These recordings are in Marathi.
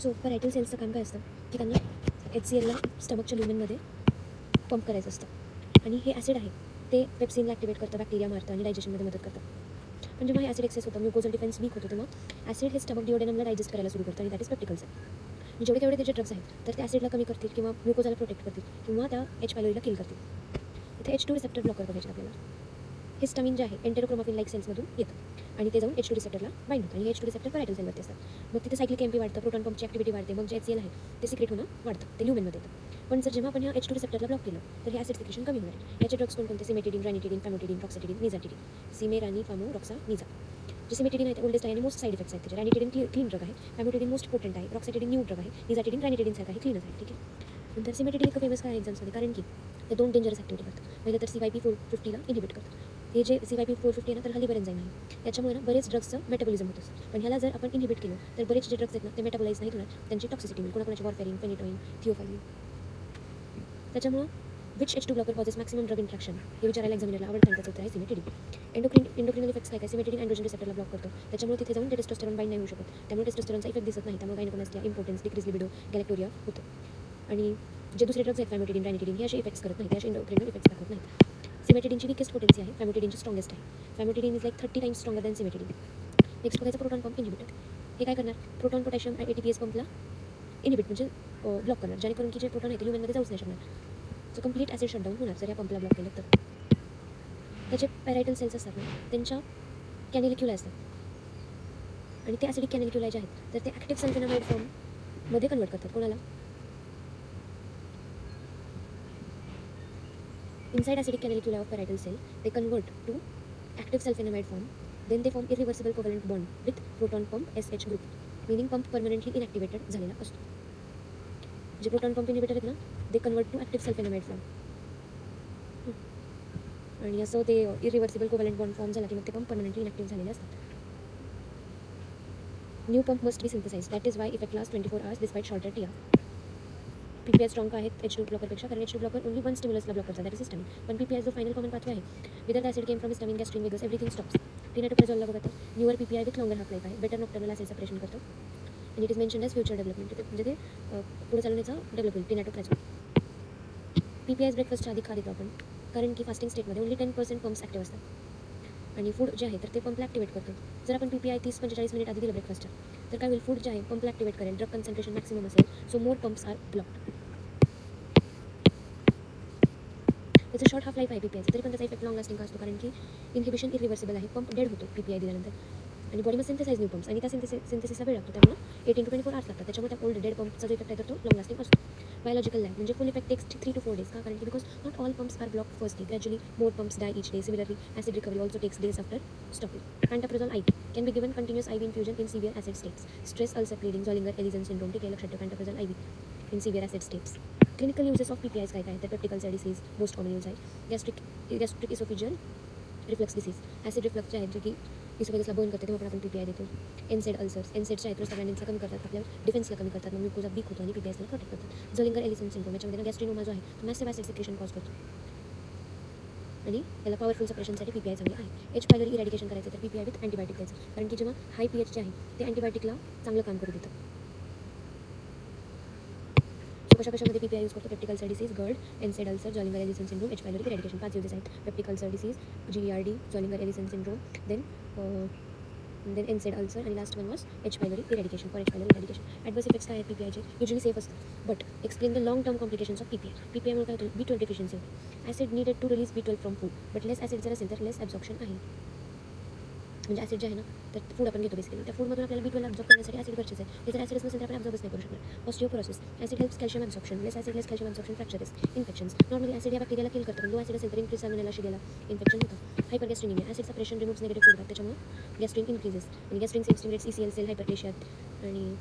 सो पॅरायटल सेल्सचं काम काय असतं की त्यांना HClला स्टमकच्या ल्युमेनमध्ये पंप करायचं असतं आणि हे ॲसिड आहे ते पेप्सिनला ॲक्टिवेट करतं, बॅक्टेरिया मारतं आणि डायजेशनमध्ये मदत करतं. पण जेव्हा हे ॲसिड एक्सेस होतं, म्युकोझल डिफेन्स वीक होतो, तेव्हा ॲसिड हे स्टमक डिओडेनमला डायजेस्ट करायला सुरू करतं आणि दॅट इज पेप्टिकल सेल. जेवढे तेवढे त्याचे ड्रग्स आहेत तर ते ॲसिडला कमी करतील किंवा म्युकोझाला प्रोटेक्ट करतील किंवा त्या H पायलोरीला किल करतील. इथे H2 रिसेप्टर ब्लॉकर बघायचे आपल्याला. हिस्टामिन जे आहे एंटेरोक्रोमाफिन लाईक सेल्समधून येतं आणि ते जाऊन H2 रिसेप्टरला बाइंड होतं आणि H2 रिसेप्टर पॅरायटल सेलवरती असतात. मग तिथे सायक्लिक एम्पी वाढतं, प्रोटॉन पंपची ॲक्टिव्हिटी वाढते, मग जे HCl आहे ते सिक्रेट होणं वाढतं, ते ल्युमेनमध्ये येतं. पण जर जेव्हा आपण ह्या H2 रिसेप्टरला ब्लॉक केलं तर हे ॲसिड सिक्रेशन कमी होणार आहे. याचे ड्रग्स कोणते? सिमेटिडीन, रॅनिटिडीन, फॅमोटिडीन, रॉक्साटिडीन, निझाटिडीन. सिमे, रानी, फामो, रॉक्सा, निझा. जे सिमेटिडीन आहे ते ओल्डेस्ट आहे आणि मोस्ट साईड इफेक्ट्स आहेत त्याचे. रॅनिटिडीन क्लीन ड्रग आहे, फॅमोटिडीन मोस्ट पोटेंट आहे, रॉक्साटिडीन न्यू ड्रग आहे, निझाटिडीन रॅनिटिडीनसारखा आहे, क्लीनच आहे. ठीक आहे. नंतर सिमेटिडीन इतकं फेमस काय आहे एक्झाम्समध्ये? कारण की ते 2 डेंजरस ॲक्टिव्हिटी करतात. पहिलं तर CYP450ला इनहिबिट करतं. हे जे CYP450 आहे ना तर हल्ली बरेच एन्झाईम आहे, त्याच्यामुळे ना बरेच ड्रग्सचं मेटाबॉलिझम होतं. पण ह्याला जर आपण इनहिबिट केलं तर बरेच जे ड्रग्स आहेत ना ते मेटाबोलाइज नाही होणार, त्यांची टॉक्सिसिटी होईल. कोणाकोणाची वॉरफेरिन, फेनिटोइन, थिओफाइलिन. त्याच्यामुळं which H2 blocker causes maximum drug interaction हे विचारायला एक्झामिनरला आवडतं. त्याचं उत्तर आहे सिमेटिडीन. एंडोक्रिनल इफेक्ट्स काय काय? सिमेटिडीन अँड्रोजन रिसेप्टरला ब्लॉक करतो, त्याच्यामुळे तिथे जाऊन ते टेस्टोस्टेरॉन बाइंड नाही होऊ शकत, त्यामुळे टेस्टोस्टेरॉनचा इफेक्ट दिसत नाही, त्यामुळे गायनोकोमॅस्टिया, इम्पोर्टन्स, डिक्रीज लिबिडो, गॅलेक्टोरिया होतं. आणि जे दुसरे ड्रग्स आहेत फॅमोटिडीन, रॅनिटिडीन हे असे इफेक्ट्स करत नाही, ते असे एंडोक्रिनल इफेक्ट्स दाखवत नाहीत. सिमेटिडीनची विकेस्ट पोटेन्सी आहे, फॅमोटिडीनची स्ट्रॉंगेस्ट आहे. Famotidine is like 30 times stronger than cimetidine. Next बघायचं प्रोटॉन पंप इनहिबिटर. हे काय करणार? प्रोटॉन पोटॅशियम ATPase पंपला इनहिबिट म्हणजे ब्लॉक करणार, जेणेकरून की जे प्रोटॉन आहे ते ल्युमेनमध्ये जाऊच नाही शकणार. सो कंप्लीट ॲसिड शटडाऊन होणार जर या पंपला ब्लॉक केलं तर. त्याचे पॅरायटल सेल्स असतात ना त्यांच्या कॅनिलिक्युला असतात आणि ते ॲसिडिक कॅनिलिक्युला जे आहेत तर ते ॲक्टिव्ह सल्फेनामाइड फॉर्ममध्ये कन्वर्ट करतात. कोणाला? Inside acidic canaliculi of parietal cell, they convert to active sulfonamide form. Then they form irreversible covalent bond with proton pump SH group, meaning pump permanently inactivated झालेला असतो. जे प्रोटॉन पंप इनिबिटर आहेत ना they convert to active sulfenamide form आणि असं ते इरिव्हर्सिबल कोव्हलंट बॉन्ड फॉर्म झाला की मग ते पंप परमनंटली इनॅक्टिव्ह झालेले असतात. New pump must be synthesise, that is why effect last 24 hours despite shorter TR. PPI strong आहेत H2 ब्लॉकरपेक्षा, कारण H2 ब्लॉकर ओनली वन स्टिम्युलसला ब्लॉक करतात, दॅट इज हिस्टामिन. पण PPI जो फायनल कॉमन पाथवे आहे, whether the acid came from histamine, gastrin, vagus, everything stops. टिनाटोप्राझोलला बघा तर newer PPI with longer half life आहे, बेटर नॉक्टर्नल ॲसिड सेपरेशन करतो आणि it is mentioned age future development, म्हणजे ते पुढे चालवण्याचा डेव्हलप होईल टिनाटोप्राझोल. PPI ब्रेकफास्टच्या आधी खा देतो आपण, कारण की फास्टिंग स्टेटमध्ये ओनली 10% पंप्स ॲक्टिव्ह असतात आणि फूड जे आहे तर ते पंपला ॲक्टिवेट करतो. जर आपण PPI 30-45 मिनिट आधी दिलं ब्रेकफास्टच्या तर काय होईल? फूड जे आहे पंपला ॲक्टिवेट करेल, ड्रग कन्सन्ट्रेशन मॅक्सिमम असेल, सो मोर पंप्स आर ब्लॉक्ड. त्याचं शॉर्ट हाफ लाईफ आहे PPIचं, तरी पण त्याचा इफेक्ट लॉंग लास्टिंग का असतो? कारण की इन्हिबिशन इरिव्हर्सिबल आहे, पंप डेड होतो PPI दिल्यानंतर आणि बॉडीमध्ये सिंथेसाइज न्यू पंप्स आणि त्या सिंथेसिसला वेळ लागतो, त्यामुळे 18 to 24 hours लागतात. त्याच्यामुळे त्या ओल्ड डेड पंपचा जो इफेक्ट आहे तर तो लॉंग लास्टिंग असतो. बायोलॉजिकल लाईफ म्हणजे full effect takes 3 to 4 days का? कारण की because not all pumps are block first day, gradually more pumps die each day. Similarly, acid recovery also takes days after stopping. Pantoprazole IV can be given continuous IV infusion in severe acid states. Stress, ulcer, bleeding, Zollinger-Ellison syndrome. ठीक आहे, लक्षात ठेवा pantoprazole IV in severe acid states. Clinical uses of PPIs काय काय तर peptic ulcer disease most common use आहे, gastric oesophageal reflux disease, acid reflux जे आहेत जे की इसोफेगसला बर्न करते तेव्हा पण आपण PPI देतो. एनसेड अल्सर्स, एनसेडचे आहेत प्रोस्टाग्लॅंडिन्सला कमी करतात, आपल्या डिफेन्सला कमी करतात, मग म्युकोजा वीक होतो आणि PPIsला प्रोटेक्ट करतात. झोलिंगर एलिसन सिंड्रोम याच्यामध्ये ना गॅस्ट्रिनोमा जो आहे तो मॅसिव्ह ॲसिड सिक्रेशन कॉज करतो आणि याला पॉवरफुल सप्रेशनसाठी PPI चांगली आहे. H पायलोरी इरॅडिकेशन करायचं तर PPI विथ अँटीबायोटिक द्यायचं, कारण की जेव्हा हाय pH जे आहे ते अँटीबायोटिकला चांगलं काम करू देतं. कशामध्ये PPI यूज करतो? Peptic ulcer disease, GERD, NSAID ulcer, Zollinger Ellison syndrome, H pylori eradication. 5 uses आहेत. Peptic ulcer disease, GERD, Zollinger Ellison syndrome, then NSAID ulcer आणि last one was H pylori eradication. For H pylori eradication adverse effects काय आहेत PPIचे? युजली सेफ असतं, but explain the long term complications of PPI. PPIमुळे काय होतं? B12 डिफिशियन्सी होते. Acid needed to release B12 from food, but less acid जर असेल तर लेस ॲब्झॉर्प्शन आहे. म्हणजे ॲसिड जे आहे ना तर फूड आपण घेतो बेसिकली, त्या फूडमधून आपल्याला B12 ॲब्झॉर्ब करण्यासाठी ॲसिड गरजेचं आहे. हे जर ॲसिडच नसेल तर आपण ॲब्झॉर्बच नाही करू शकणार. Osteoporosis, acid helps calcium absorption, less acid less calcium absorption, fractures, infections. Normally acid या बॅक्टेरियाला किल करतं, पण लो ॲसिड असेल तर इन्क्रीज सॅल्मोनेला शिगेला इन्फेक्शन होतं. Hypergastrinaemia, acid suppression removes negative feedback, त्याच्यामुळे गॅस्ट्रिन इन्क्रीजेस आणि गॅस्ट्रिन स्टिम्युलेट्स ECL सेल हायपरप्लेशियात आणि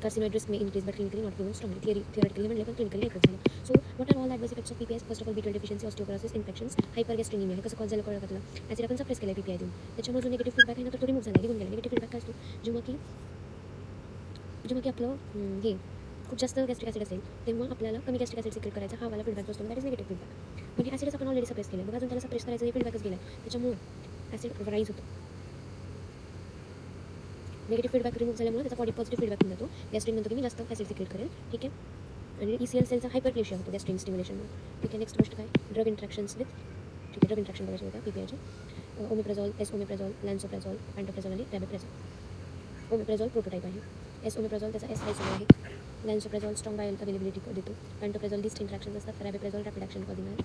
carcinoid risk may increase but clinically not proven strongly. Theoretically म्हणले पण क्लिनिकली नाही प्रूव्ह झालं. So what are all adverse effects of PPIs? First of all B12 deficiency, osteoporosis, infections, hypergastrinaemia. हे कसं कॉज झालं कळलं का तुला? ॲसिड आपण सप्रेस केलं PPI देऊन, त्याच्यामुळे जो निगेटिव्ह फीडबॅक आहे ना तर तो रिमूव्ह झाला, निघून गेला. निगेटिव्ह फीडबॅक काय असतो? जेव्हा की आपलं हे खूप जास्त गॅस्ट्रिक ॲसिड असेल तेव्हा आपल्याला कमी गॅस्ट्रिक ॲसिड सिक्रेट करायचा हा वाला फीडबॅक जो असतो दॅट इज निगेटिव्ह फीडबॅक. पण हे ॲसिडच आपण ऑलरेडी सप्रेस केलं, मग अजून त्याला सप्रेस करायचं हे फीडबॅकच गेला, त्याच्यामुळे ॲसिड राईज होतं. निगेटिव्ह फीडबॅक रिमूव्ह झाल्यामुळे त्याचा बॉडी पॉझिटिव्ह फीडबॅक मिळतो. गॅस्ट्रिन म्हणतो की मी जास्त ॲसिड सिक्रेट करेल. ठीक आहे. आणि ECL सेलचा हायपरप्लेशिया होतो गॅस्ट्रिन स्टिम्युलेशनमुळे. ठीक आहे. नेक्स्ट गोष्ट काय, ड्रग इंट्रॅक्शन्स विथ, ठीक आहे, ड्रग इंट्रॅक्शन बघायचे होत्या PPIचे. ओमेप्राझॉल, एसओमेप्राझॉल, लॅन्सोप्राझॉल, पॅन्टोप्राझॉल आणि रॅबिप्राझॉल. ओमेप्राझॉल प्रोटोटाईप आहे. एसओमेप्राझॉल त्याचा एस आयसोमर आहे. लॅन्सोप्राझॉल स्ट्रॉंग बायो अवेलेबिलिटी देतो. पॅन्टोप्राझॉल लिस्ट इंट्रॅक्शन्स असतात. रॅबिप्राझॉल रॅपिड ॲक्शन कॉलिंग आहे.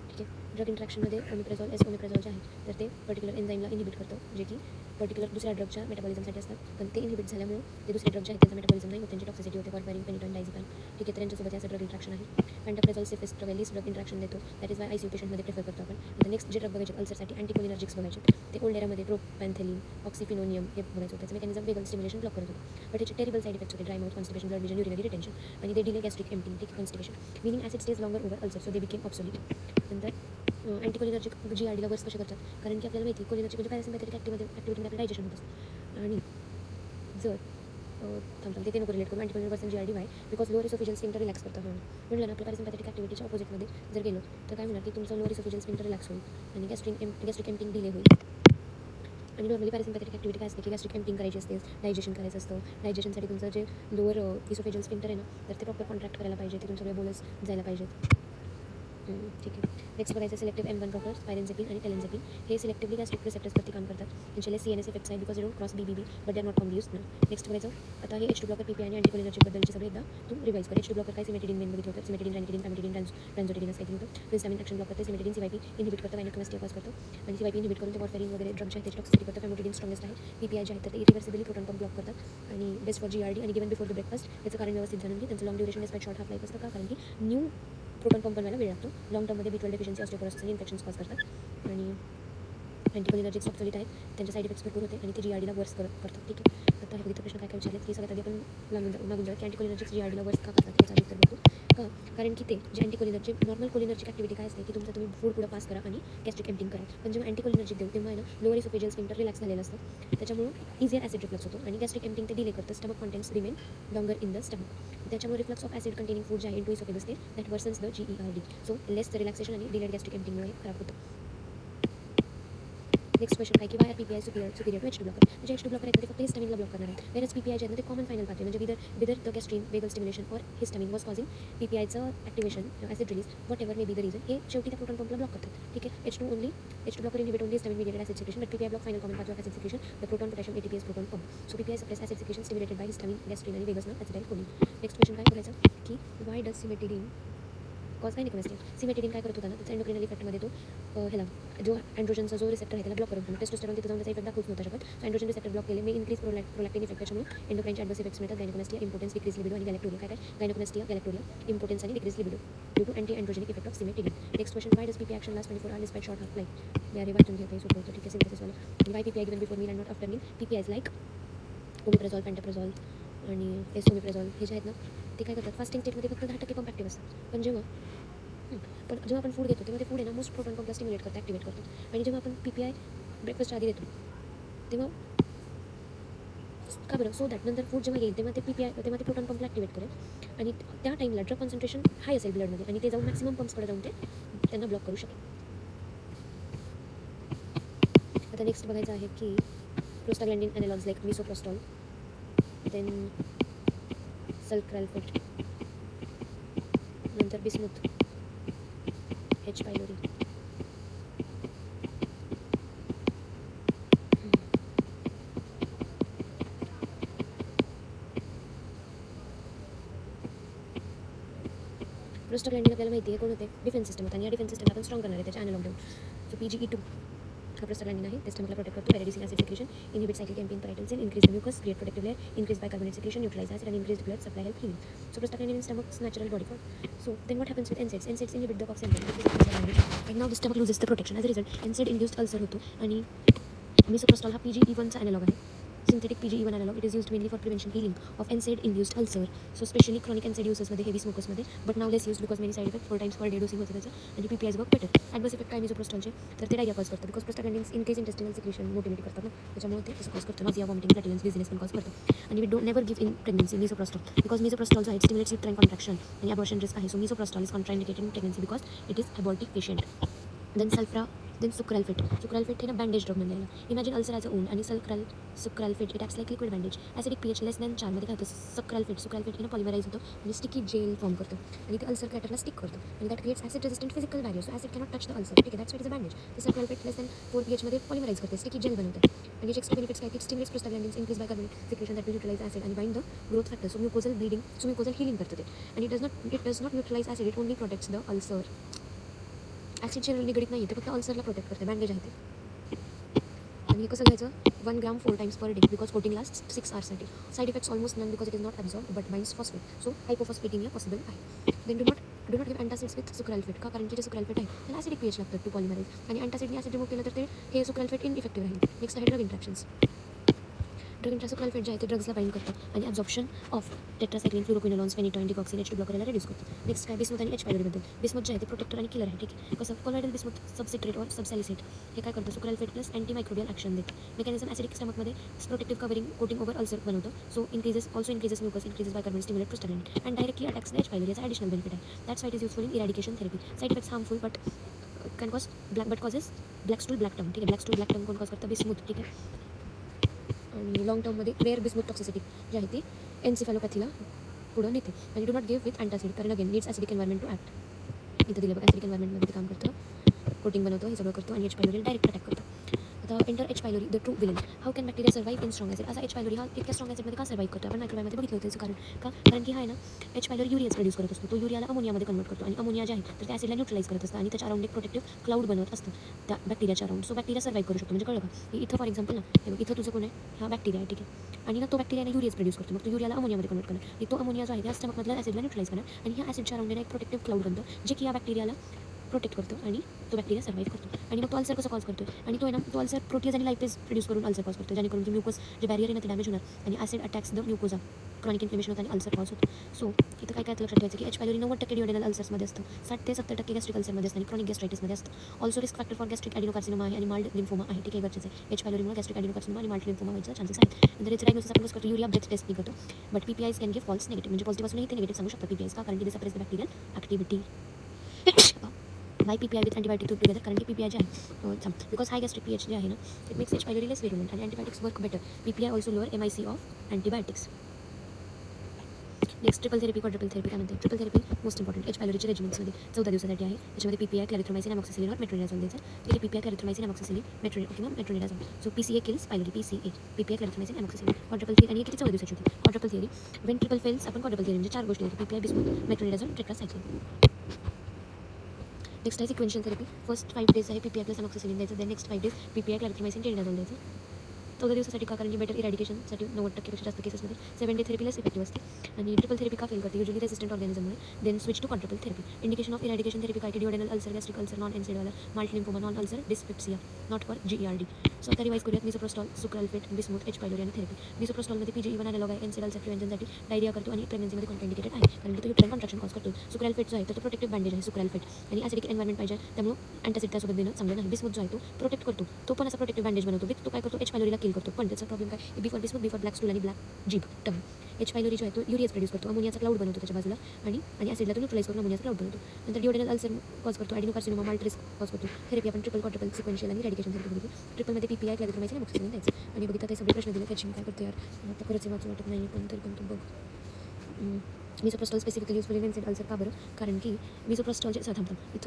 ठीक आहे. ड्रग इंट्रॅक्शनमध्ये ओमेप्राझॉल, एसओमेप्राझॉल जे आहे तर ते पर्टिक्युलर एन्झाईमला इनिबिट करतं, जे की पर्टिक्युलर दुसऱ्या ड्रगच्या मेटाबॉलिझमसाठी असतात. पण ते इनिबिट झाल्यामुळे ते दुसरे ड्रग जे आहेत त्याचा मेटाबॉलिझम नाही होत, त्यांची टॉक्सिसिटी होते. कॉर्बारिन, पेनिटॉइन, डायझेपाम. ठीक आहे. तर त्यांच्यासोबत याचं ड्रग इंट्रॅक्शन आहे. Pantoprazole safest drug least drug interaction देतो. दॅट इज वाय ICU पेशंटमध्ये प्रिफर करतो आपण. आता नेक्स्ट जे ड्रग बघायचे अल्सरसाठी अँटीकोलिनर्जिक्स बघायचे. ते ओल्ड एरामध्ये प्रोपॅन्थेलिन, ऑक्सिफिनोनियम हे बघायचं होतं. त्याचं मेकॅनिझम वेगल स्टिम्युलेशन ब्लॉक करत होतं. बट त्याचे टेरिबल साईड इफेक्ट्स होते. Dry mouth, constipation, blood vision, urinary retention आणि ते डिले गॅस्ट्रिक एम्प्टिंग, ठीक, constipation, meaning acid stage longer over ulcer, so they became obsolete. नंतर अँटीकोलिनर्जिक GRDला वर्स कसे करतात, कारण की आपल्याला माहिती आहे कोलिनर्जिक म्हणजे पॅरासिम्पॅथेटिक ॲक्टिव्हिटीमध्ये आपलं डायजेशन होत असतं. आणि जर थांबतो ते नको रिलेट करू. Anticholinergic worsen GRD why because lower oesophageal sphincter relax करतं. म्हटलं ना, आपल्या पॅरासिम्पॅथेटिक ॲक्टिव्हिटीच्या ऑपोजिटमध्ये जर गेलो तर काय होणार की तुमचं लोअर इसोफेजियल स्फिंक्टर रिलॅक्स होईल आणि गॅस्ट्रिक एम्प्टिंग डिले होईल. आणि नॉर्मली पॅरासिम्पॅथेटिक ॲक्टिव्हिटी काय असते की गॅस्ट्रिक एम्प्टिंग करायची असते, डायजेशन करायचं असतं. डायजेशनसाठी तुमचं जे लोअर इसोफेजियल स्फिंक्टर आहे ना, तर ते प्रॉपर कॉन्ट्रॅक्ट करायला पाहिजे, ते तुमच्याकडे बोलस जायला पाहिजेत. ठीक आहे. नेक्स्ट बघायचं सिलेक्टिव्ह M1 ब्लॉकर्स, पायरेन्झेपिन आणि टेलेन्झेपिन. हे सिलेक्टिव्हली गॅस्ट्रिक रिसेप्टर्सवरती काम करतात. त्यांचे CNS इफेक्ट्स आहे because they don't cross BBB but they are not commonly used. Next बघायचं आता हे H2 ब्लॉकर, PPI आणि अँटीकोलिनर्जिकबद्दलचे सगळे एकदा तू रिवाइज कर. H2 ब्लॉकर काय, सिमेटिडिन मेन बघितलं होतं. सिमेटिडिन, रॅनिटिडिन, फॅमिटिडिन, ट्रान्झोटिडिन असं काहीतरी होतं. हिस्टामिन ॲक्शन ब्लॉक करते. सिमेटिडिन CYP इनिबिट करतं, गायनेकोमॅस्टिया कॉज करतं आणि CYP इनिबिट करून ते वॉरफेरिन वगैरे ड्रग जे आहे त्याची टॉक्सिसिटी करतं. फॅमिटिडिन स्ट्रॉंगेस्ट आहे. PPI जे आहे तर ते इरिव्हर्सिबली प्रोटॉन पंप ब्लॉक करतात आणि बेस्ट फॉर GRD आणि गिवन बिफोर द ब्रेकफास्ट. याचं कारण व्यवस्थित जाणून घे. त्यांचं long duration despite short half life असतं का, कारण की न्यू प्रोटॉन पंप बनवायला वेळ लागतो. लॉंग टर्ममध्ये B12 डेफिशियन्सी, ऑस्टिओपोरोसिस आणि इन्फेक्शन्स कॉज करतात. आणि अँटीकोलिनर्जिक्स ऑब्सोलीट आहेत, त्यांचे साईड इफेक्ट्स भरपूर होते आणि ते GRDला वर्स करतात. ठीक आहे. आता हे बघितलं प्रश्न काय काय विचारले की सगळ्यात आधी आपण मागून जाऊ की अँटीकोलिनर्जिक्स GRDला वर्स का करतात याचा उत्तर बघतो. का, कारण की ते जे अँटीकोलिनर्जिक नॉर्मल कोलिनर्जिक ॲक्टिव्हिटी काय असते की तुमचं तुम्ही फूड पुढं पास करा आणि गॅस्ट्रिक एम्प्टिंग करा. पण जेव्हा अँटीकोलिनर्जिक देऊ तेव्हा आहे ना लोअर इसोफेजियल स्फिंक्टर रिलॅक्स झालेलं असतं, त्याच्यामुळे इझियर ॲसिड रिफ्लक्स होतो आणि गॅस्ट्रिक एम्प्टिंग ते डिले करतं. Stomach contents remain longer in the stomach. त्याच्यामुळे reflux of acid containing food जे आहे इंटू इसोफेगस ते that worsens the GERD. So less the relaxation आणि डिलेड गॅस्ट्रिक एम्प्टिंगमुळे खराब होतं. नेक्स्ट क्वेश्चन काय की why are PPI superior to H2 blocker. म्हणजे H2 ब्लॉकर आहेत ते फक्त हिस्टामिनला ब्लॉक करणार आहेत. वेरस PPI जे आहे ते कॉमन फायनल पाथवे म्हणजे whether the gastrin vagal stimulation और हिस्टामिन वॉज कॉझिंग PPIचं activation acid release whatever may be the reason. हे शेवटी त्या प्रोटॉन पंपला ब्लॉक करतात. ठीक आहे. H2 blocker inhibit only histamine mediated acid secretion but PPI block final common pathway of acid secretion the proton potassium ATPase proton pump. So PPI suppress acid secretion stimulated by histamine, gastrin आणि वेगस ना ॲसिटाइल कोलिन. नेक्स्ट क्वेश्चन काय करायचं की why does cimetidine cause gynaecomastia. Cimetidine काय करत होता ना, त्याचा एंडोक्रिनल इफेक्टमध्ये तो ह्याला जो अँड्रोजनचा जो रिसेप्टर आहे त्याला ब्लॉक करत होता. टेस्टोस्टेरॉन तिथं जाऊन त्याचा इफेक्ट दाखवूच नव्हता शकत. सो अँड्रोजन रिसेप्टर ब्लॉक केले, मे इन्क्रीज प्रोलॅक्टिन इफेक्ट, त्याच्यामुळे एंडोक्राइनचे ॲडवर्स इफेक्ट्स मिळतात. गायनेकोमॅस्टिया, इम्पोर्टन्स, डिक्रीज लिबिडो आणि गॅलेक्टोरिया. काय गायनेकोमॅस्टिया, गॅलेक्टोरिया, इम्पोर्टन्स आणि decrease libido due to anti androgenic effect of cimetidine. Next question why does PPI action last 24 hours despite short half life. यार हे वाचून घेता सोपं होतं. ठीक आहे. सिंथेसिसवालं. Why PPI given before meal and not after meal. PPI is like omeprazole, pantoprazole आणि एसओमेप्राझॉल हे जे आहेत ना ते काय करतात, फास्टिंग स्टेटमध्ये फक्त 10% पंप ॲक्टिव्ह असतात. पण जेव्हा आपण फूड घेतो तेव्हा ते फूड आहे ना मोस्ट प्रोटॉन पंपला स्टिम्युलेट करतं, ॲक्टिवेट करतो. आणि जेव्हा आपण PPI ब्रेकफास्टच्या आधी देतो तेव्हा का बरं, सो दॅट नंतर फूड जेव्हा येईल तेव्हा ते प्रोटॉन पंपला ॲक्टिवेट करेल आणि त्या टाईमला ड्रग कॉन्सन्ट्रेशन हाय असेल ब्लडमध्ये आणि ते जाऊन मॅक्सिमम पंप्सकडे जाऊन ते त्यांना ब्लॉक करू शकेल. आता नेक्स्ट बघायचं आहे की प्रोस्टाग्लॅंडिन ॲनालॉग्स लाईक मिसोप्रोस्टॉल, देन सल्क्रॅल्फेट, नंतर बिस्मुथ, H. पायलोरी. प्रोस्टाग्लॅंडिन आपल्याला माहिती आहे कोण होते, डिफेन्स सिस्टम होता आणि या डिफेन्स सिस्टमला आपण स्ट्रॉंग करणार आहे त्याच्या ॲनालॉग देऊन. सो PGE2 हा प्रोस्टाग्लॅंडिन आहे, ते स्टमकला प्रोटेक्ट करतो. हेरेडिसिन acid secretion, inhibit cyclic AMP in parietal cell, increase the mucus, create protective layer, increase bicarbonate secretion, neutralise acid आणि increase blood supply help healing. So prostaglandin in stomach's natural body form. So then what happens with NSAIDs? NSAIDs inhibit the COX enzyme and now the stomach loses the protection. As a result NSAID induced ulcer होतो आणि मिसोप्रोस्टॉल हा PGE1 चा ॲनालॉग आहे, synthetic PGE1 analog. It is used mainly for prevention healing of NSAID-induced ulcer. So especially chronic NSAID usersमध्ये, heavy smokersमध्ये, but now less used because many side effects, 4 times per day dosing होते त्याचं आणि PPIs work better. Adverse effect काय मिसोप्रोस्टॉलचे, तर ते डायरिया कॉज करतं because prostaglandins increase intestinal secretion, motility करतात ना, त्याच्यामुळे ते असं कॉज करतं. नॉझिया, वॉमिटिंग, फ्लॅटुलन्स, डिझिनेस पण कॉज करतं. आणि we don't never give in pregnancy misoprostol because misoprostol जो आहे स्टिम्युलेट्स युट्राइन कॉन्ट्रॅक्शन आणि अबॉर्शन रिस्क आहे. So misoprostol is contraindicated in pregnancy because it is abortic patient. Then then sucralfate हे ना बँडेज ड्रग म्हणलेलं. Imagine ulcer as a wound आणि sucralfate it acts like liquid bandage. Acidic pH less than 4 मध्ये काय होतं, सुक्रॅल्फेट हे ना पॉलिमराईज होतं आणि स्टिकी जेल फॉर्म करतो आणि ते अल्सर क्रॅटरला स्टिक करतो आणि that creates acid resistant physical barrier. So acid cannot touch the ulcer. ठीक आहे, that's what is a bandage. ते सुक्रॅल्फेट लेस दॅन 4 pH मध्ये पॉलिमराईज करते, स्टिकी जेल बनवते आणि याचे एक्स्ट्रा बेनिफिट्स काय की stimulates prostaglandins increase bicarbonate secretion that will neutralise acid आणि bind the growth factor. So mucosal healing करतं ते आणि it does not neutralise acid, it only protects the ulcer. ॲसिडच्या निगडीत नाही, ते फक्त अल्सरला प्रोटेक्ट करते, बँडेज आहे ते. आणि हे कसं घ्यायचं, 1 gram 4 times per day because coating last 6 hours. Side effects almost none because it is not absorb but binds phosphate. So hypophosphataemia possible आहे. Then do not give antacids with sucralfate. का, कारण की जे सुक्रॅल्फेट आहे त्याला ॲसिडिक पीएच लागतं टू पॉलिमराईज आणि अँटासिडने ॲसिड रिमूव्ह केलं तर ते हे सुक्रॅल्फेट इनइफेक्टिव्ह राहील. नेक्स्ट आहे ड्रग इंट्रॅक्शन्स. सुक्रॅल्फेट जे आहे ते ड्रग्सला बाइंड करतं आणि absorption of tetracycline, fluoroquinolones, phenytoin, digoxin, H2 ब्लॉकरला रिड्यूस करतो. नेक्स्ट काय, बिस्मुथ आणि H. पायलोरीबद्दल. बिस्मुथ जे आहे ते प्रोटेक्टर आणि किलर आहे. ठीक आहे, कसं कोलॉइडल बिस्मुथ सबसिट्रेट और सबसॅलिसेट हे काय करतं, सुक्रॅल्फेट प्लस अँटीमायक्रोबियल ॲक्शन देतं. मेकॅनिझम ॲसिडिक स्टमकमध्ये protective covering coating over ulcer बनवतं. So increases mucus, increases bicarbonate, stimulate prostaglandin and directly attacks the H. Pylori. याचा ॲडिशनल बेनिफिट आहे. That's why it is useful in eradication therapy. Side effects harmful but can cause causes black stool, black tongue. ठीक आहे, ब्लॅक स्टूल, ब्लॅक टंग कोण कॉज करतं, बिस्मुथ. ठीक आहे, आणि लॉंग टर्ममध्ये रेअर बिस्मुथ टॉक्सिसिटी जी आहे ती एन्सिफॅलोपॅथीला पुढं नेते. आणि do not give with antacid, कारण again needs acidic environment to act. इथं दिलं बघा, ॲसिडिक एन्व्हायरमेंटमध्ये ते काम करतं, कोटिंग बनवतो, हे सगळं करतो आणि H. पायलोरीला डायरेक्ट अटॅक करतो. आता enter H. Pylori the true villain. How can bacteria survive in strong acid. असा H. पायलोरी हा इतक्या स्ट्रॉंग ॲसिडमध्ये का सर्वाइव्ह करतो, आपण मायक्रोबायोमध्ये बघितलं होतं. कारण कारण की हा आहे ना H. पायलोरी युरियाज प्रोड्यूस करत असतो. तो युरियाला अमोनियामध्ये कन्वर्ट करतो आणि अमोनिया जे आहे तर त्या ॲसिडला न्यूट्रलाइज करत असतं आणि त्याच्या अराउंड एक प्रोटेक्टिव्ह क्लाउड बनवत असतं त्या बॅक्टेरियाच्या अराउंड. सो बॅक्टेरिया सर्वाइव्ह करू शकतो. म्हणजे कळलं का, इथं फॉर एक्झाम्पल ना, हे बघ, इथं तुझं कोण आहे, हा बॅक्टेरिया आहे. ठीक आहे, आणि ना तो बॅक्टेरियाने युरियाज प्रोड्यूस करतो. मग तो युरियाला अमोनियामध्ये कन्वर्ट करणार आणि तो अमोनिया जो आहे त्या स्टमकमधल्या ॲसिडला न्यूट्रलाइज करणार आणि ह्या ॲसिडच्या अराउंड एक प्रोटेक्टिव्ह क्लाउड बनतं जे की या बॅक्टेरियाला प्रोटेक्ट करतो आणि तो बॅक्टेरिया सर्वाइव्ह करतो. आणि मग तो अल्सर कसं कॉज करतो, आणि तो आहे ना तो अल्सर प्रोटीज आणि लायपेज प्रोड्यूस करून अल्सर कॉज करतो, जेणेकरून की म्युकस जे बॅरियर आहे ना ते डॅमेज होणार आणि acid attacks the mucosa, chronic inflammation होतं आणि अल्सर कॉज होतो. सो इथं काय लक्षात ठेवायचं की H. पायलोरी 90% डिओडेनल अल्सर्समध्ये असतं, 60 ते 70% गॅस्ट्रिक अल्सरमध्ये असतं आणि क्रॉनिक गॅस्ट्रायटिसमध्ये असतं. Also risk factor for gastric adenocarcinoma आहे आणि माल्ड लिम्फोमा आहे. ठीक आहे, गरजेचं आहे. H. पायलोरीमुळे गॅस्ट्रिक ॲडिनोकार्सिनोमा आणि माल्ड लिम्फोमा व्हायचं चान्सेस आहेत. नंतर याचं डायग्नोसिस आपण कसं करतो, युरिया ब्रेथ टेस्ट करतो. But PPIs can give false negative, म्हणजे पॉझिटिव्ह असूनही ते निगेटिव्ह सांगू शकतात PPIs. का, कारण की ते suppress the bacterial activity. By PPI with antibiotic together, कारण की PPI जे आहे बिकॉज हाय गॅस्ट्रिक पीएच जे आहे ना इट मेक्स H. पायलोरी लेस व्हेरुलेंट आणि antibiotics work better. PPI also lower MIC of antibiotics. Next triple therapy, quadruple therapy काय म्हणते. Triple therapy most important H. पायलोरीच्या रेजिमेंट्समध्ये 14 दिवसासाठी आहे. त्याच्यामध्ये PPI, क्लॅरिथ्रोमायसिन, अमॉक्सिसिलिन और मेट्रोनिडाझोल द्यायचं. ठीक आहे, PPI, क्लॅरिथ्रोमायसिन, अमॉक्सिसिलिन, किंवा metronidazole. So PCA kills pylori, PCA, PPI, clarithromycin, amoxicillin. Quadruple theory, आणि किती 14 दिवसाची होती. Quadruple theory, when triple fails आपण क्वाड्रपल थिअरी म्हणजे 4 गोष्टी होती, PPI, bismuth, metronidazole, tetracycline. Next आहे सिक्वेन्शियल थेरपी. फर्स्ट 5 days आहे PPI प्लस अमॉक्सिसिलिन द्यायचं. Then next 5 days PPI, clarithromycin, tinidazole द्यायचं. 14 दिवसासाठी का, कारण की बेटर इरॅडिकेशनसाठी 90%पेक्षा जास्त केसेसमध्ये 7 day थेरपी लेस इफेक्टिव्ह असते. आणि ट्रिपल थेरपी का फेल करते, युजली रेसिस्टंट ऑर्गॅनिझममुळे. Then switch to quadruple therapy. Indication of eradication therapy काय, duodenal ulcer, gastric ulcer, non एनसेडवाला, MALT lymphoma, non ulcer, dyspepsia, not for GERD. So आता रिवाइज करूयात. Misoprostol, sucralfate, bismuth, H. Pylori आणि थेरपी. मिसोप्रोस्टॉलमध्ये PGE1 अॅनालॉग आहे, एनसेड अल्सर प्रिव्हेंशनसाठी, डायरिया करतो आणि प्रेग्नन्सीमध्ये कॉन्ट्राइंडिकेटेड आहे कारण की तो युट्राइन कॉन्ट्रॅक्शन कॉज करतो. सुक्रॅल्फेट जो आहे तो प्रोटेक्टिव्ह बँडेज आहे सुक्रॅल्फेट आणि ॲसिडिक एन्व्हायरमेंट पाहिजे त्यामुळे अँटासिड त्यासोबत देणं चांगलं नाही. बिस्मुथ जो आहे तो प्रोटेक्ट करतो, तो पण असा प्रोटेक्टिव्ह बँडेज बनवतो. तो काय करतो, H. पायलोरीला किल करतो. पण त्याचा प्रॉब्लेम काय, before bismuth, before black stool आणि ब्लॅक जीभ टंग. H. पायलोरी जो आहे तो युरियाज प्रोड्यूस करतो, अमोनियाचा क्लाउड बनवतो त्याच्या बाजूला आणि ॲसिडला तो न्यूट्रलाइज करून अमोनियाचा क्लाउड बनवतो. नंतर डिओडेनल अल्सर कॉज करतो, ॲडिनोकार्सिनोमा, माल्ट रिस्क कॉज करतो. थेरपी आपण ट्रिपल, क्वाड्रपल, सिक्वेन्शियल आणि इरॅडिकेशन थेरपी बघितली. ट्रिपलमध्ये PPI, क्लॅरिथ्रोमायसिन, अमॉक्सिसिलिन द्यायचं. आणि बघितलं ते सगळे प्रश्न दिले त्याची मी काय करतो यार, आता खरंच वाचू वाटत नाही पण तरी पण तू बघ. Misoprostol specifically useful in NSAID ulcer का बरं, कारण की मिसोप्रोस्टॉलचे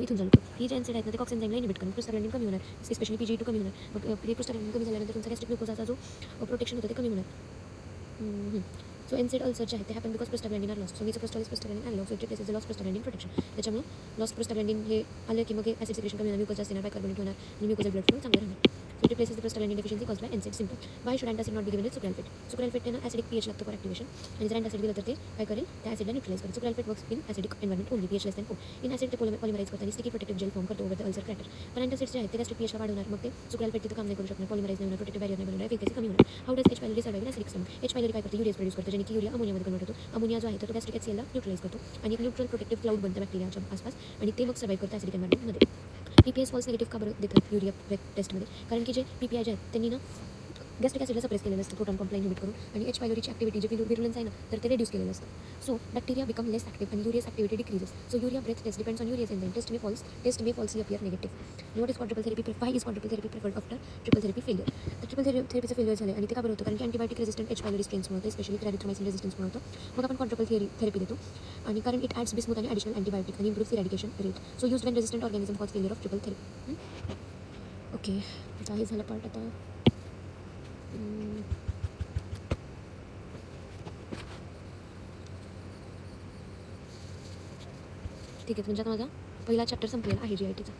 इथून झालं ही जे एनसेड आहेत ना ते कॉक्स एन्झाईमला इनिबिट करून प्रोस्टाग्लॅंडिन कमी होणार, स्पेशली PGE2 कमी होणार. मग प्रोस्टाग्लॅंडिन कमी झाल्यानंतर तुमचा गॅस्ट्रिक ग्लुकोजाचा जो प्रोटेक्शन होतं ते कमी होणार. सो एनसेड अल्सर जे आहे ते happen because prostaglandin are lost. So misoprostol is prostaglandin analogue, so it replaces the lost prostaglandin protection. त्याच्यामुळे लॉस्ट प्रोस्टाग्लॅंडिन हे आलं की मग हे ॲसिड सिक्रेशन कमी होणार, म्युकस जास्त येणार, बायकार्बोनेट होणार आणि म्युकोजल ब्लड फ्लो चांगलं राहणार. So it replaces the prostaglandin deficiency caused by NSAID. Simple. Why should antacid not be given with sucralfate? Sucralfate है ना acidic pH लागतं for activation आणि जर antacid दिलं तर ते काय करेल त्या ॲसिडला न्यूट्रलाइज करेल. Sucralfate works in acidic environment only, pH less than 4. In acid ते पॉलिमराइज करतं आणि स्टिकी प्रोटेक्टिव्ह जेल फॉर्म करतो ओव्हर द अल्सर क्रॅटर. पण अँटासिड्स जे आहेत ते गॅस्ट्रिक पीएचला वाढवणार, मग ते सुक्राल्फेट तिथं काम नाही करू शकणार, पॉलिमराइज नाही होणार, प्रोटेक्टिव्ह बॅरियर नाही बनवणार, एफिकसी कमी होणार. How does H. Pylori survive in acidic stomach? H. Pylori काय करते, युरियाज प्रोड्यूस करतो ज्याने की युरिया अमोनियामध्ये कन्वर्ट होतो. अमोनिया जो आहे तर तो गॅस्ट्रिक HCl ला न्यूट्रलाइज करतो आणि एक न्यूट्रल प्रोटेक्टिव्ह क्लाउड बनतं बॅक्टेरियाच्या आसपास आणि ते मग सर्वाइव्ह करतं ॲसिडिक एन्व्हायरमेंटमध्ये. PPIs फॉल्स निगेटिव्ह का बरं देतात युरिया टेस्टमध्ये, कारण की जे PPI जे आहेत त्यांनी ना गॅस्ट्रिक ॲसिडला सप्रेस केलेलं असतं प्रोटॉन कॉम्प्लाइन लिमिट करून आणि एच पायलोरीची ॲक्टिव्हिटी जे विरुलन्स आहे ना तर ते रेड्यूस केलेलं असतं. So bacteria become less active आणि urease activity decreases. So urea breath test depends on urease enzyme. Test may falsely appear negative. What is quadruple therapy? Why is quadruple therapy preferred after triple therapy failure? तर ट्रिपल थेरपीचं फेलियर झालं आणि ते का बरं होतं? कारण की अँटीबायोटिक रेजिस्टंट एच पायलोरी स्ट्रेन्समुळे होतं, स्पेशली क्लॅरिथ्रोमायसिन रेजिस्टन्समुळे होतं. मग आपण क्वाड्रुपल थेरपी देतो आणि कारण इट ॲड्स बिस्मुथ आणि ॲडिशनल अँटीबायोटिक आणि improves eradication rate. So use when resistant organism cause failure of triple therapy. Okay, आता हे झालं पार्ट. आता ठीक आहे, म्हणजे आता माझा पहिला चॅप्टर संपलेला आहे GITचा.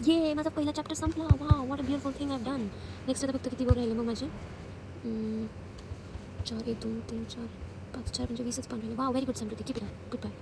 ये माझा पहिला चॅप्टर संपला. Wow, what a beautiful thing I have done. Next आता फक्त किती वर राहिले मग माझे 4 1 2 3 4 5 4 म्हणजे 20च पान राहिले. Wow, very good Samruddhi. Keep it up. Good bye.